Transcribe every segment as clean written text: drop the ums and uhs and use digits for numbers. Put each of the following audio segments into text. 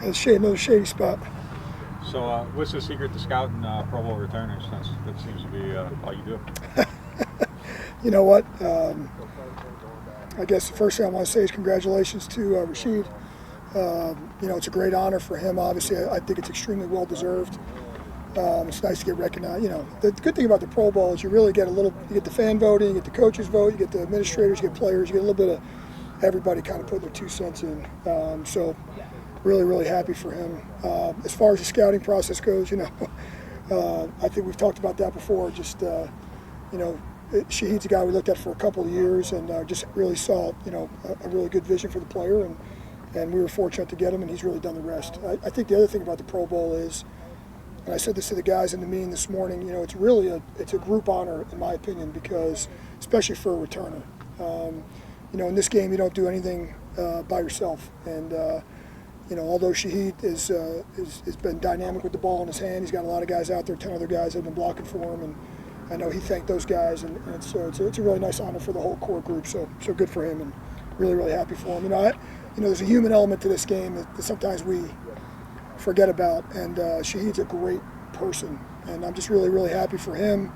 It's another shady spot. So what's the secret to scouting Pro Bowl returners? That seems to be all you do. You know what? I guess the first thing I want to say is congratulations to Rashid. It's a great honor for him. Obviously, I think it's extremely well deserved. It's nice to get recognized. The good thing about the Pro Bowl is you really get you get the fan voting, you get the coaches vote, you get the administrators, you get players, you get a little bit of everybody kind of put their 2 cents in. So really, really happy for him. As far as the scouting process goes, I think we've talked about that before. Just, Shaheed's a guy we looked at for a couple of years and just really saw, a really good vision for the player. And we were fortunate to get him, and he's really done the rest. I think the other thing about the Pro Bowl is, and I said this to the guys in the meeting this morning, it's really it's a group honor, in my opinion, because especially for a returner. In this game, you don't do anything by yourself. And, although Shaheed has been dynamic with the ball in his hand, he's got a lot of guys out there, 10 other guys that have been blocking for him. And I know he thanked those guys. And it's a really nice honor for the whole core group. So good for him, and really, really happy for him. There's a human element to this game that sometimes we forget about, and Shaheed's a great person, and I'm just really, really happy for him,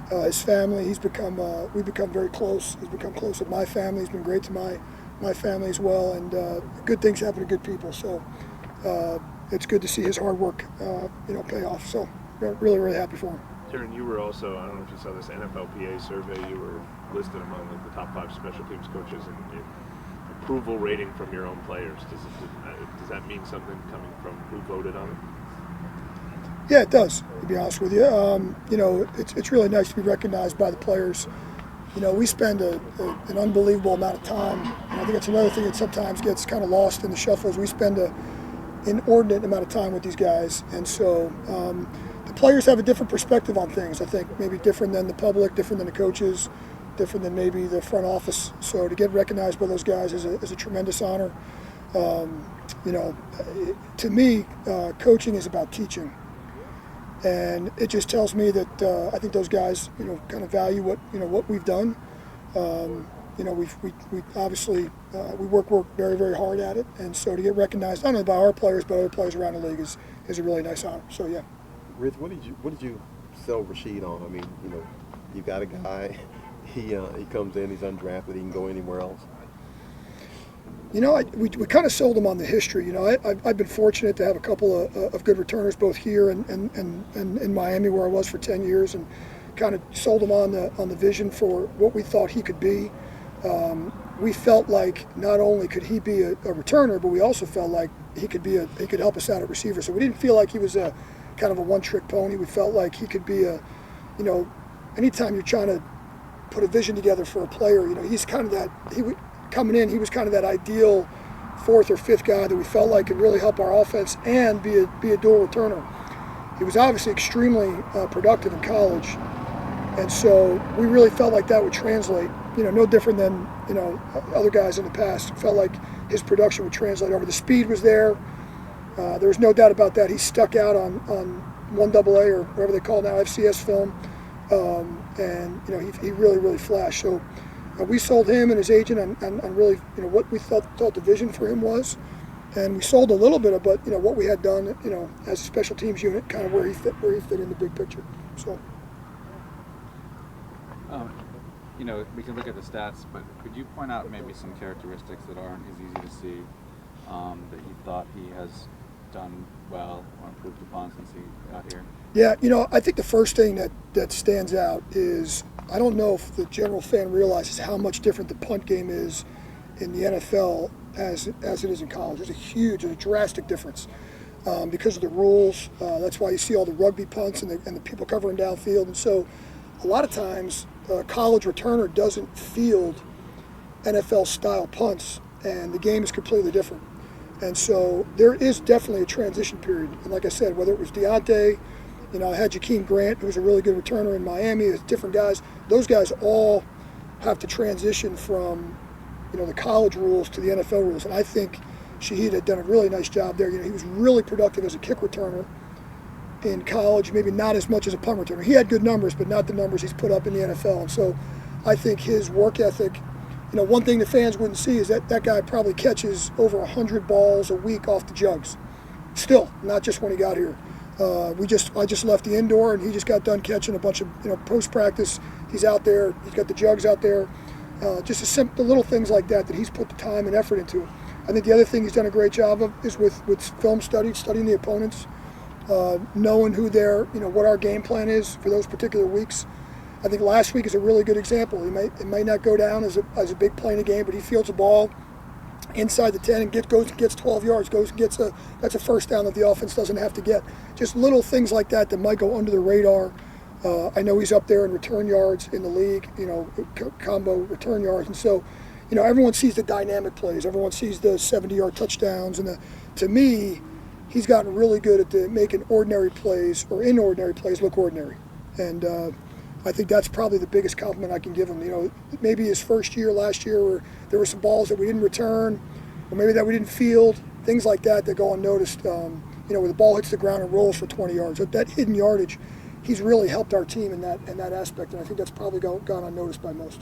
his family. We've become very close. He's become close with my family. He's been great to my family as well, and good things happen to good people. So it's good to see his hard work, pay off. So really, really happy for him. Darren, you were also, I don't know if you saw this NFLPA survey, you were listed among the top 5 special teams coaches in approval rating from your own players. Does that mean something coming from who voted on it? Yeah, it does, to be honest with you. It's really nice to be recognized by the players. We spend an unbelievable amount of time, and I think it's another thing that sometimes gets kind of lost in the shuffle, is we spend an inordinate amount of time with these guys. And so the players have a different perspective on things, I think, maybe different than the public, different than the coaches, different than maybe the front office. So to get recognized by those guys is a tremendous honor. To me, coaching is about teaching. And it just tells me that I think those guys, kind of value what we've done. We obviously we work very, very hard at it, and so to get recognized not only by our players but other players around the league is a really nice honor. So yeah. Riz, what did you sell Rashid on? I mean, you got a guy, he comes in, he's undrafted, he can go anywhere else. We kind of sold him on the history. I've been fortunate to have a couple of good returners both here and in Miami, where I was for 10 years, and kind of sold him on the vision for what we thought he could be. We felt like not only could he be a returner, but we also felt like he could help us out at receiver. So we didn't feel like he was a kind of a one-trick pony. We felt like he could be anytime you're trying to put a vision together for a player, he's kind of that. Coming in, he was kind of that ideal 4th or 5th guy that we felt like could really help our offense and be a dual returner. He was obviously extremely productive in college, and so we really felt like that would translate. No different than other guys in the past. Felt like his production would translate over. The speed was there. There was no doubt about that. He stuck out on 1AA or whatever they call it now, FCS film, and he really, really flashed. So. We sold him and his agent on really, what we thought the vision for him was, and we sold a little bit of, what we had done, as a special teams unit, kind of where he fit in the big picture. So, we can look at the stats, but could you point out maybe some characteristics that aren't as easy to see that you thought he has done well or improved upon since he got here? Yeah, I think the first thing that stands out is, I don't know if the general fan realizes how much different the punt game is in the NFL as it is in college. There's a drastic difference because of the rules. That's why you see all the rugby punts and the people covering downfield. And so a lot of times a college returner doesn't field NFL-style punts, and the game is completely different. And so there is definitely a transition period. And like I said, whether it was Deontay, I had Jakeem Grant, who was a really good returner in Miami. There's different guys. Those guys all have to transition from, the college rules to the NFL rules. And I think Shaheed had done a really nice job there. He was really productive as a kick returner in college, maybe not as much as a punt returner. He had good numbers, but not the numbers he's put up in the NFL. And so I think his work ethic, one thing the fans wouldn't see is that guy probably catches over 100 balls a week off the jugs. Still, not just when he got here. I just left the indoor, and he just got done catching a bunch of post practice. He's out there. He's got the jugs out there. Just the little things like that he's put the time and effort into. I think the other thing he's done a great job of is with film studying the opponents, knowing who what our game plan is for those particular weeks. I think last week is a really good example. It might not go down as a big play in a game, but he fields a ball inside the 10 and gets 12 yards, that's a first down that the offense doesn't have to get. Just little things like that might go under the radar. I know he's up there in return yards in the league, combo return yards, and so, everyone sees the dynamic plays. Everyone sees the 70-yard touchdowns, and to me, he's gotten really good at making ordinary plays or inordinary plays look ordinary, and I think that's probably the biggest compliment I can give him. Maybe his first year last year, where there were some balls that we didn't return, or maybe that we didn't field, things like that go unnoticed. Where the ball hits the ground and rolls for 20 yards, that hidden yardage, he's really helped our team in that aspect, and I think that's probably gone unnoticed by most.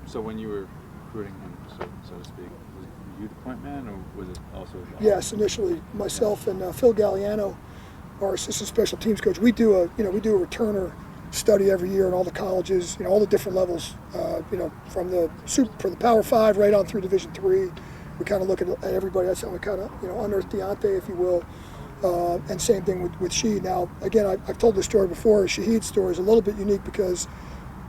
So when you were recruiting him, so to speak, was you the point man, or was it also? Yes, initially myself and Phil Galliano, our assistant special teams coach. We do a returner study every year in all the colleges, all the different levels, from the Power 5 right on through Division III. We kind of look at everybody. That's how we kind of unearth Deontay, if you will, and same thing with Shaheed. Now, again, I've told this story before. Shaheed's story is a little bit unique because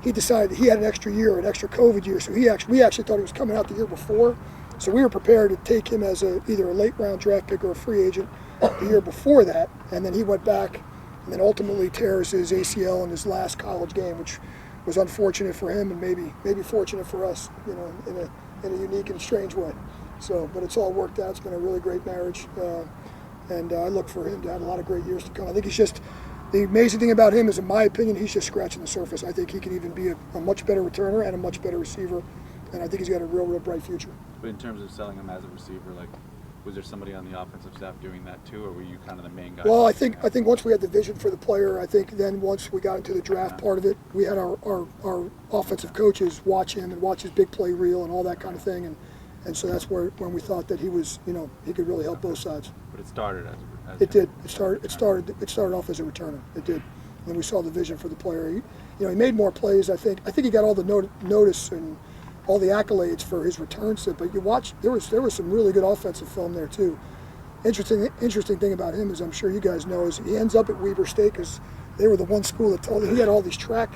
he decided he had an extra COVID year, so we actually thought he was coming out the year before. So we were prepared to take him as either a late round draft pick or a free agent the year before that, and then he went back and then ultimately tears his ACL in his last college game, which was unfortunate for him and maybe fortunate for us, in a unique and strange way. So, but it's all worked out. It's been a really great marriage, and I look for him to have a lot of great years to come. I think the amazing thing about him is, in my opinion, he's just scratching the surface. I think he can even be a much better returner and a much better receiver, and I think he's got a real bright future. But in terms of selling him as a receiver, was there somebody on the offensive staff doing that too, or were you kind of the main guy? Well, I think once we had the vision for the player, I think then once we got into the draft part of it, we had our offensive coaches watch him and watch his big play reel and all that kind of thing, and so that's when we thought that he was, he could really help both sides. But it started as it did. It started off as a returner. It did. And we saw the vision for the player. He made more plays. I think he got all the notice and all the accolades for his returns. But you watch, there was some really good offensive film there too. Interesting thing about him is, I'm sure you guys know, is he ends up at Weber State because they were the one school that told him he had all these track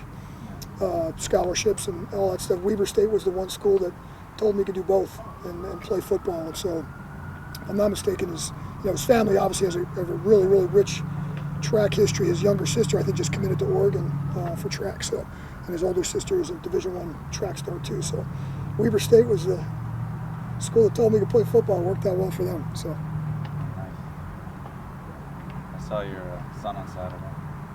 scholarships and all that stuff. Weber State was the one school that told him he could do both and play football. And so, if I'm not mistaken, his family obviously has a really, really rich track history. His younger sister, I think, just committed to Oregon for track. So, and his older sister is a Division I track star too. So, Weber State was the school that told me to play football. It worked out well for them. So. Nice. I saw your son on Saturday.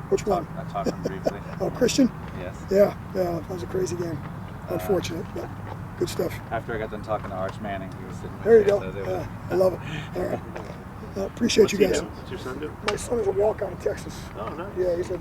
Which one? I talked to him briefly. Oh, Christian? Yes. Yeah, that was a crazy game. Unfortunate, but good stuff. After I got done talking to Arch Manning, he was sitting There you so go. I love it. All right. Appreciate you guys. What's your son do? My son is a walk-on in Texas. Oh, nice. Yeah, he's a